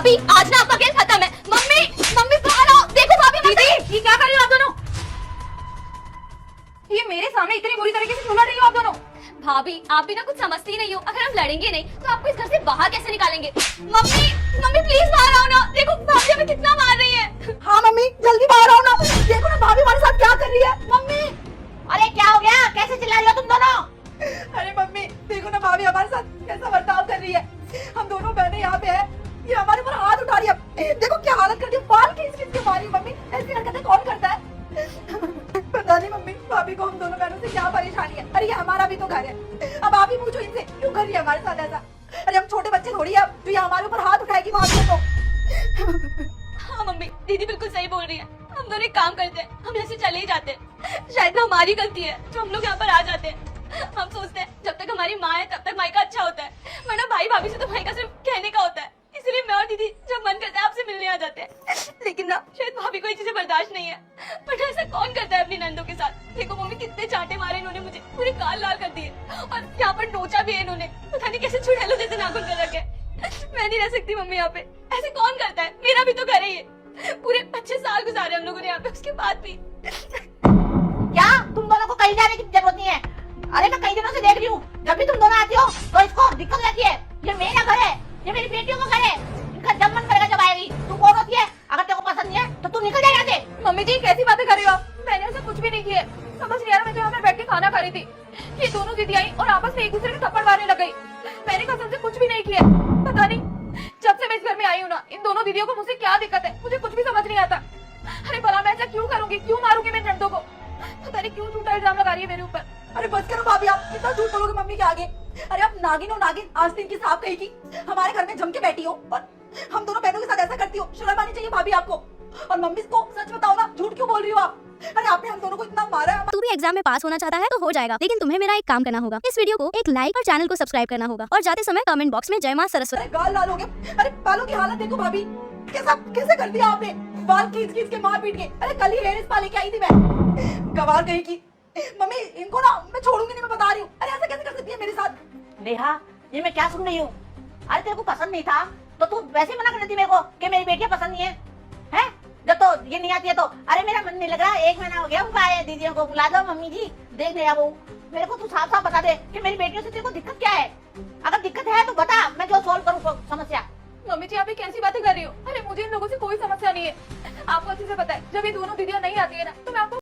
भाभी आज ना आपका खेल खत्म है। मम्मी मम्मी बाहर आओ, देखो भाभी दीदी ये क्या कर रही हो आप दोनों? ये मेरे सामने इतनी बुरी तरीके से क्यों लड़ रही हो आप दोनों? भाभी आप भी ना कुछ समझती नहीं हो। अगर हम लड़ेंगे नहीं तो आपको इस घर से बाहर कैसे निकालेंगे? मम्मी मम्मी प्लीज बाहर आओ ना, देखो भाभी हमें कितना मार रही है। हाँ मम्मी जल्दी बाहर आओ ना, देखो ना भाभी हमारे साथ क्या कर रही है। मम्मी अरे क्या हो गया, कैसे चिल्ला रही हो तुम दोनों? अरे मम्मी देखो ना भाभी हमारे साथ कैसा बर्ताव कर रही है। हम दोनों बहनें यहाँ पे हैं, ये हमारे ऊपर हाथ उठा रही है। देखो क्या हालत कर दी, बाल खींच खींच के मारी। मम्मी ऐसी हरकतें कौन करता है? पता नहीं मम्मी, भाभी को हम दोनों बहनों से क्या परेशानी है। अरे ये हमारा भी तो घर है, अब आप ही पूछो इनसे क्यों कर रही है हमारे साथ ऐसा। अरे हम छोटे बच्चे थोड़ी है जो ये हमारे ऊपर हाथ उठाएगी भाभी को। हाँ मम्मी दीदी बिल्कुल सही बोल रही है। हम दोनों एक काम करते हैं, हम यहाँ से चले ही जाते हैं। शायद ना हमारी गलती है जो हम लोग यहाँ पर आ जाते हैं। हम सोचते हैं जब तक हमारी माँ है तब तक माई का अच्छा होता है, वरना भाई भाभी से तो भाई का सिर्फ कहने का होता है। इसलिए मैं और दीदी जब मन करता है आपसे मिलने आ जाते हैं। लेकिन ना शायद भाभी को ये चीजें बर्दाश्त नहीं है, बट ऐसा कौन करता है अपनी नंदों के साथ। देखो मम्मी कितने चांटे मारे इन्होंने मुझे, पूरे गाल लाल कर दिए और यहाँ पर नोचा भी है इन्होंने। पता नहीं कैसे चुड़ैलों जैसे नाखून कर रखे। मैं नहीं रह सकती मम्मी यहाँ पे, ऐसे कौन करता है? मेरा भी तो घर है ये, पूरे 25 साल गुजारे हम लोगों ने यहाँ पे, उसके बाद भी। क्या तुम दोनों को कहीं जाने की जरूरत नहीं है? अरे मैं कई दिनों से देख रही हूँ, जब भी तुम दोनों आती हो तो इसको दिक्कत रहती है। ये मेरा घर है, ये मेरी बेटियों का घर है, इनका जब मन करेगा जब आएगी। तू कौन होती है? अगर तेरे को पसंद नहीं है तो तू निकल जा यहाँ से। मम्मी जी कैसी बातें कर रही हो आप? मैंने ऐसा कुछ भी नहीं किया। समझ नहीं आ रहा, मैं तो यहाँ पे बैठ के खाना खा रही थी, ये दोनों दीदी आई और आपस में एक दूसरे को थप्पड़ मारने लग गई। मैंने कसम से कुछ भी नहीं किया। पता नहीं जब से मैं इस घर में आई हूँ ना, इन दोनों दीदियों को मुझसे क्या दिक्कत है, मुझे कुछ भी समझ नहीं आता। अरे भला मैं ऐसा क्यों करूंगी, क्यों मारूंगी मैं नंदों को? पता नहीं क्यों झूठा इल्जाम लगा रही है मेरे ऊपर। अरे बस करो भाभी, आप कितना झूठ बोलोगे मम्मी के आगे। अरे आप नागिन हो नागिन, आज दिन की साफ कहेगी। हमारे घर में जम के बैठी हो और हम दोनों बहनों के साथ ऐसा करती हो। शर्म आनी चाहिए भाभी आपको। और मम्मी को सच बताओ ना, झूठ क्यों बोल रही हो आप? अरे आपने हम दोनों को इतना मारा है। तू भी एग्जाम में पास होना चाहता है तो हो जाएगा, लेकिन तुम्हें मेरा एक काम करना होगा। इस वीडियो को एक लाइक और चैनल को सब्सक्राइब करना होगा और जाते समय कमेंट बॉक्स में जय मां सरस्वती। अरे गाल लाल हो गए। अरे बालों की हालत देखो भाभी, कैसा कैसे कर दिया आपने, बाल खींच खींच के मार पीट के। अरे कल ही हेयर स्पा लेके आई थी मैं, गवार कहीं की। मम्मी इनको ना मैं छोड़ूंगी नहीं, मैं बता रही हूँ। अरे ऐसा कैसे कर सकती है मेरे साथ? नेहा ये मैं क्या सुन रही हूँ? अरे तेरे को पसंद नहीं था तो तू वैसे ही मना कर देती मेरे को कि मेरी बेटियां पसंद नहीं है, हैं? जब तो ये नहीं आती है तो अरे मेरा मन नहीं लग रहा, 1 महीना हो गया उनका आए, दीदियों को बुला दो। मम्मी जी देख रहे वो, मेरे को तू साफ साफ बता दे कि मेरी बेटियों से तेरे को दिक्कत क्या है। अगर दिक्कत है तो बता, मैं जो सॉल्व करूँ समस्या। मम्मी जी आप ये कैसी बातें कर रही हो? अरे मुझे इन लोगों से कोई समस्या नहीं है। आपको अच्छे से पता है जब ये दोनों दीदियां नहीं आती है ना तो मैं आपको